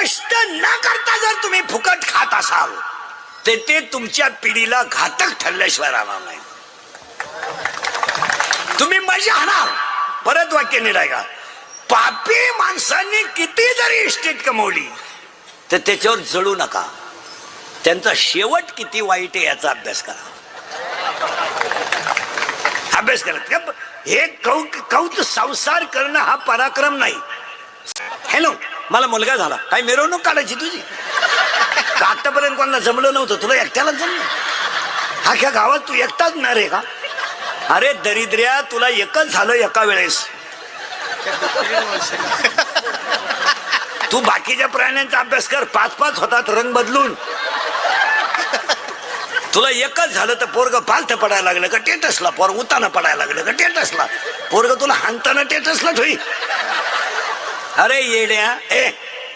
कष्ट न करता जर तुम्ही फुकट खात असाल तर ते तुमच्या पिढीला घातक ठरल्याशिवाय राहणार नाही. तुम्ही मजा आणाल. परत वाक्य निराय का, पापी माणसांनी किती जरी इस्टेट कमवली तर त्याच्यावर जळू नका. त्यांचा शेवट किती वाईट आहे याचा अभ्यास करा. अभ्यास करत हे कौत संसार करणं हा पराक्रम नाही. हॅलो, मला मुलगा झाला, काय मिरवणूक काढायची तुझी? आतापर्यंत कोणाला जमलं नव्हतं, तुला एकट्याला जमलं? अख्ख्या गावात तू एकटाच ना रे का? अरे दरिद्र्या, तुला एकच झालं एका वेळेस. तू बाकीच्या प्राण्यांचा अभ्यास कर, 5-5 होतात रंग बदलून. तुला एकच झालं तर पोरग पालथ पडायला लागलं का टेटसला, पोरग उताना पडायला लागलं का टेटसला, पोरग तुला हाणताना टेटसला ठोई. अरे येड्या,